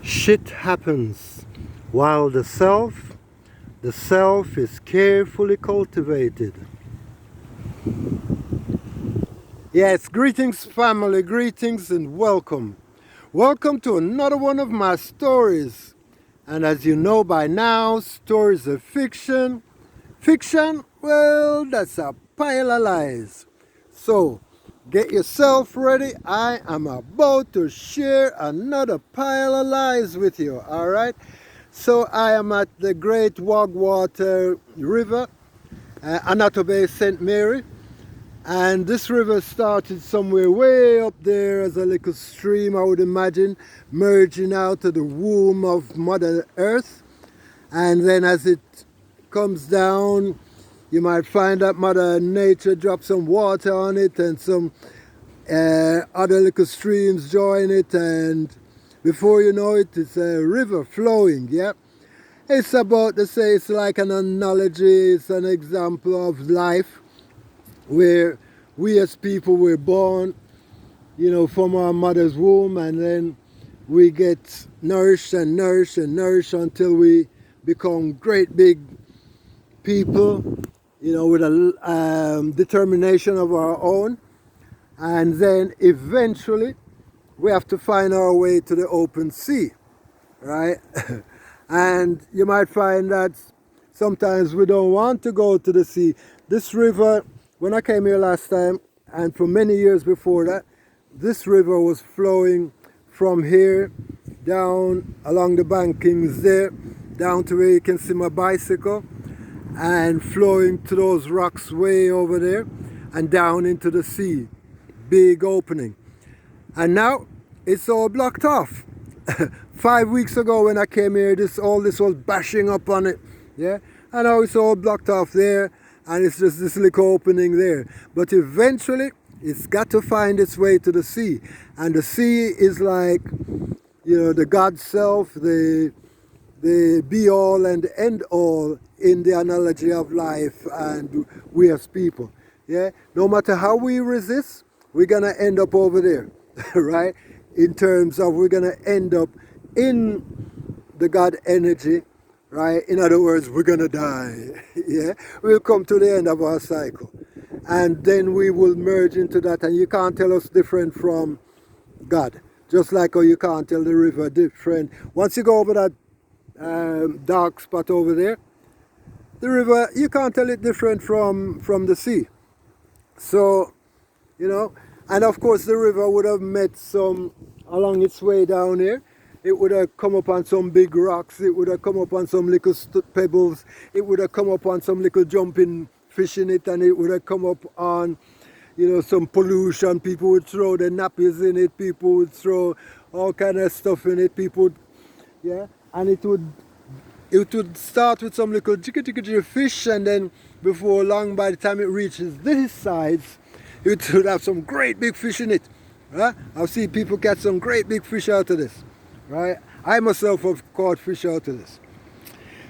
Shit happens while the self is carefully cultivated. Yes, greetings family, greetings and welcome. Welcome to another one of my stories. And as you know by now, stories are fiction. Fiction, well, that's a pile of lies. So, get yourself ready. I am about to share another pile of lies with you, alright? So, I am at the Great Wogwater River, Anato Bay, St. Mary. And this river started somewhere way up there as a little stream, I would imagine, merging out of the womb of Mother Earth. And then as it comes down, you might find that Mother Nature drops some water on it and some other little streams join it, and before you know it, it's a river flowing, yeah? It's about to say it's like an analogy, it's an example of life where we as people were born, you know, from our mother's womb, and then we get nourished and nourished and nourished until we become great big people, you know, with a determination of our own. And then eventually we have to find our way to the open sea, right? And you might find that sometimes we don't want to go to the sea. This river, when I came here last time, and for many years before that, this river was flowing from here down along the bankings there, down to where you can see my bicycle, and flowing to those rocks way over there and down into the sea. Big opening. And now it's all blocked off. 5 weeks ago when I came here, all this was bashing up on it, yeah? And now it's all blocked off there, and it's just this little opening there. But eventually, it's got to find its way to the sea. And the sea is like, you know, the God self, the be all and end all in the analogy of life and we as people, yeah? No matter how we resist, we're gonna end up over there, right? In terms of we're gonna end up in the God energy, right? In other words, we're gonna die, yeah? We'll come to the end of our cycle. And then we will merge into that, and you can't tell us different from God. Just like how you can't tell the river different. Once you go over that dark spot over there, the river, you can't tell it different from the sea. So, you know, and of course the river would have met some, along its way down here, it would have come up on some big rocks, it would have come up on some little pebbles, it would have come up on some little jumping fish in it, and it would have come up on, you know, some pollution. People would throw their nappies in it, people would throw all kind of stuff in it, people would, yeah, and it would start with some little jiggy fish, and then before long, by the time it reaches these sides, it would have some great big fish in it, right? I've seen people catch some great big fish out of this, right? I myself have caught fish out of this.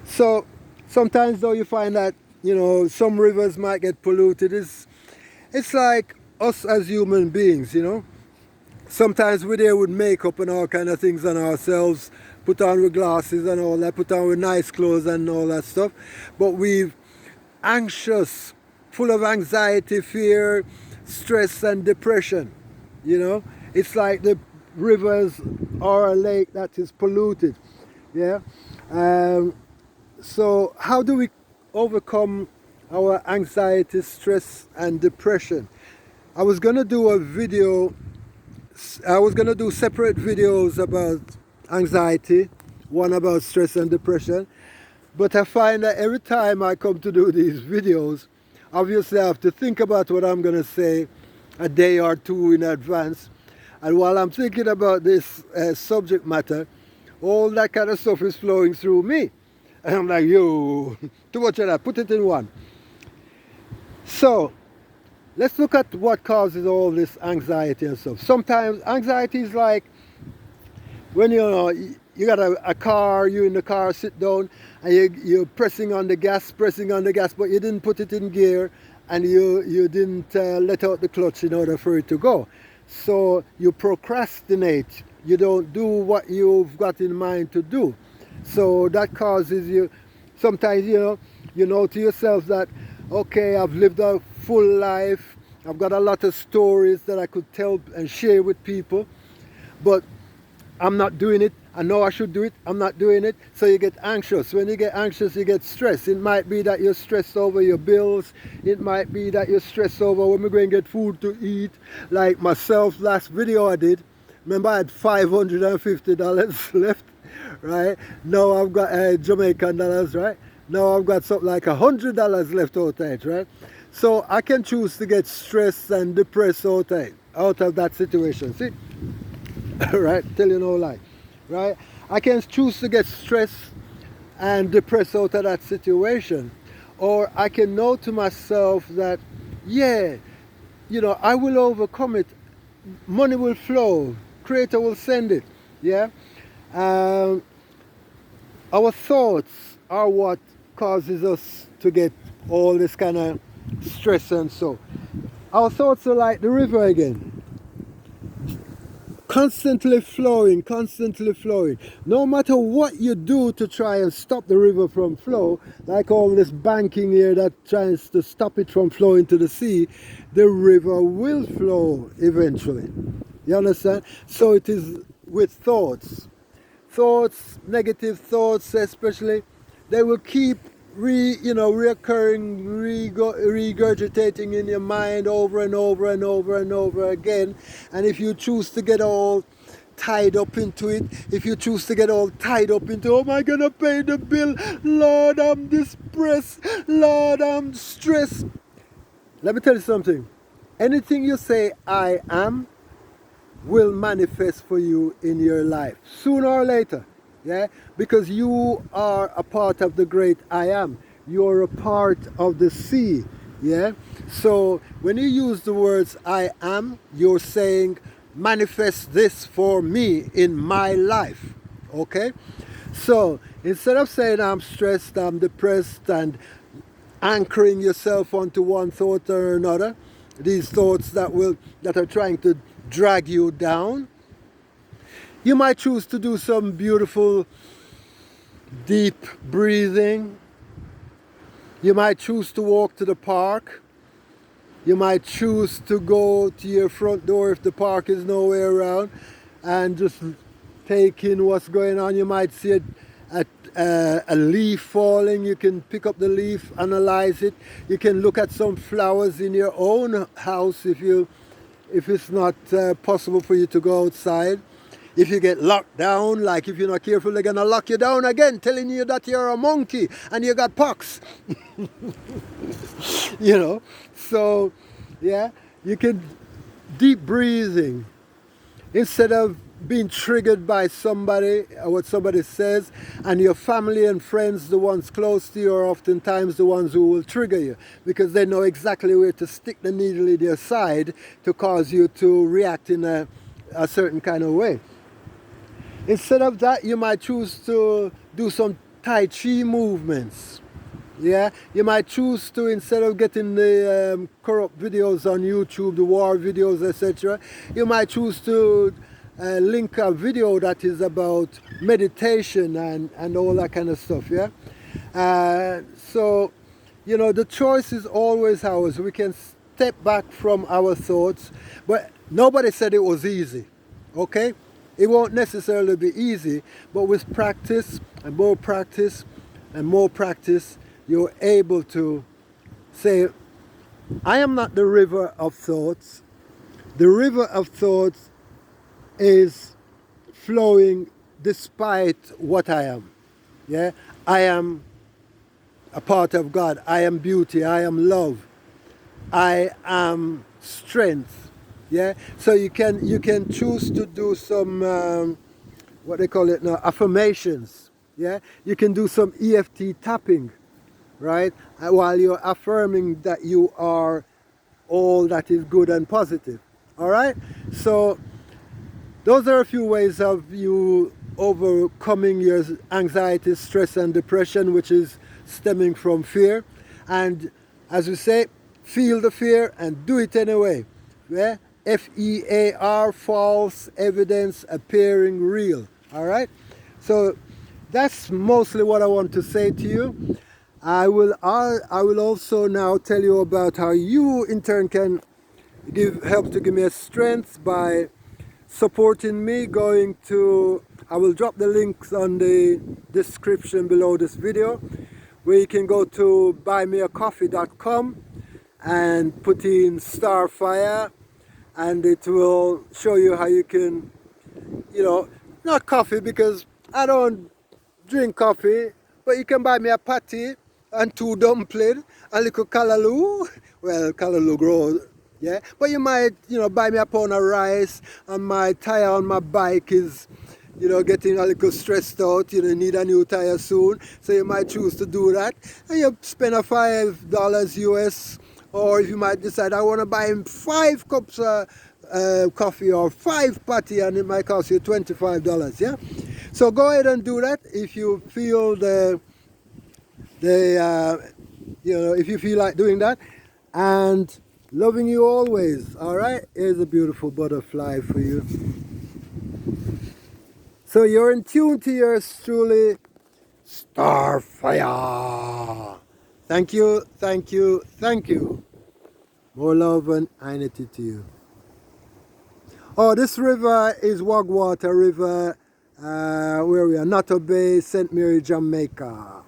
So sometimes though you find that, you know, some rivers might get polluted. It's like us as human beings, you know. Sometimes we're there with makeup and all kind of things on ourselves, put on with glasses and all that, put on with nice clothes and all that stuff, but we're anxious, full of anxiety, fear, stress and depression, you know. It's like the rivers or a lake that is polluted, yeah. So how do we overcome our anxiety, stress and depression? I was gonna do separate videos about anxiety, one about stress and depression, but I find that every time I come to do these videos, obviously I have to think about what I'm gonna say a day or two in advance, and while I'm thinking about this subject matter, all that kind of stuff is flowing through me, and I'm like, yo, too much of that, put it in one. So let's look at what causes all this anxiety and stuff. Sometimes anxiety is like when you got a car, you're in the car, sit down, and you're pressing on the gas, but you didn't put it in gear, and you didn't let out the clutch in order for it to go. So you procrastinate you don't do what you've got in mind to do. So that causes you, sometimes, you know to yourself that, okay, I've lived a full life, I've got a lot of stories that I could tell and share with people, but I'm not doing it. I know I should do it. I'm not doing it. So you get anxious. When you get anxious, you get stressed. It might be that you're stressed over your bills. It might be that you're stressed over when we're going to get food to eat. Like myself, last video I did, remember I had $550 left, right? Now I've got Jamaican dollars, right? Now I've got something like $100 left out of it, right? So I can choose to get stressed and depressed out of that situation. See? Right? Tell you no lie. Right? I can choose to get stressed and depressed out of that situation. Or I can know to myself that, yeah, I will overcome it. Money will flow. Creator will send it. Yeah? Our thoughts are what causes us to get all this kind of stress and so. Our thoughts are like the river again. Constantly flowing, constantly flowing. No matter what you do to try and stop the river from flow, like all this banking here that tries to stop it from flowing to the sea, the river will flow eventually. You understand? So it is with thoughts. Thoughts, negative thoughts especially, they will keep reoccurring, regurgitating in your mind over and over and over and over again. And if you choose to get all tied up into it, if you choose to get all tied up into, oh, am I gonna pay the bill? Lord, I'm depressed. Lord, I'm stressed. Let me tell you something. Anything you say I am will manifest for you in your life sooner or later. Yeah, because you are a part of the great I am. You're a part of the sea. Yeah, so when you use the words I am, you're saying manifest this for me in my life. Okay, so instead of saying I'm stressed, I'm depressed, and anchoring yourself onto one thought or another, these thoughts that are trying to drag you down, you might choose to do some beautiful deep breathing. You might choose to walk to the park. You might choose to go to your front door if the park is nowhere around and just take in what's going on. You might see a leaf falling. You can pick up the leaf, analyze it. You can look at some flowers in your own house if it's not possible for you to go outside. If you get locked down, like if you're not careful, they're gonna lock you down again, telling you that you're a monkey and you got pox. So yeah, you can deep breathing instead of being triggered by somebody or what somebody says, and your family and friends, the ones close to you, are oftentimes the ones who will trigger you because they know exactly where to stick the needle in your side to cause you to react in a certain kind of way. Instead of that, you might choose to do some Tai Chi movements. Yeah, you might choose to, instead of getting the corrupt videos on YouTube, the war videos, etc., you might choose to link a video that is about meditation and all that kind of stuff. Yeah, so the choice is always ours. We can step back from our thoughts, but nobody said it was easy. Okay. It won't necessarily be easy, but with practice and more practice and more practice, you're able to say, I am not the river of thoughts. The river of thoughts is flowing despite what I am. Yeah, I am a part of God. I am beauty. I am love. I am strength. Yeah, so you can choose to do some what they call it now, affirmations. Yeah, you can do some EFT tapping, right? While you're affirming that you are all that is good and positive. All right. So those are a few ways of you overcoming your anxiety, stress, and depression, which is stemming from fear. And as we say, feel the fear and do it anyway. Yeah. FEAR, false evidence appearing real. All right? So that's mostly what I want to say to you. I will also now tell you about how you in turn can help to give me a strength by supporting me. I will drop the links on the description below this video, where you can go to buymeacoffee.com and put in Starfire, and it will show you how you can, not coffee, because I don't drink coffee, but you can buy me a patty and 2 dumplings, a little callaloo. Well, callaloo grow, yeah. But you might, buy me a pound of rice, and my tire on my bike is, getting a little stressed out. Need a new tire soon, so you might choose to do that, and you spend a $5 US. Or if you might decide, I want to buy him 5 cups of coffee or 5 patty, and it might cost you $25, yeah? So go ahead and do that if you feel if you feel like doing that. And loving you always, all right? Here's a beautiful butterfly for you. So you're in tune to yours truly, Starfire. Thank you, thank you, thank you. More love and unity to you. Oh, this river is Wagwater River, where we are, Noto Bay, St. Mary, Jamaica.